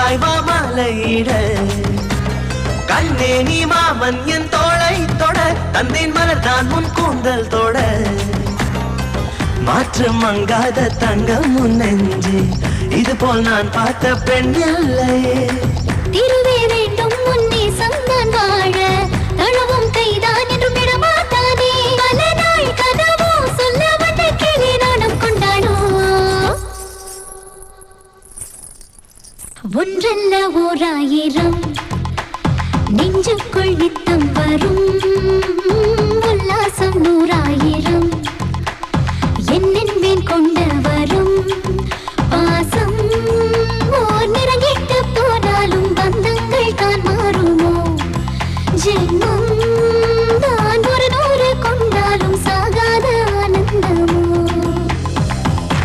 Taiwan மாலையிட கண்ணே நீ மாமன் என் தோளை தொட தந்தேன் மலர்தான் முன் கூந்தல் தொட மாற்று மங்காத தங்கம் முன் நெஞ்சு இது போல் நான் பார்த்த பெண் இல்லையே திருவே வேண்டும் முன்னே சந்தான் வாழ தளவும் கைதான் என்றும் விடமாட்டானே பல நாள் கதவோ சொல்ல வந்த கிளி நாணம் கொண்டானோ ஒன்றல்ல ஓராயிரம் நெஞ்சுக்குள் நித்தம் வரும் உல்லாசம் 100,000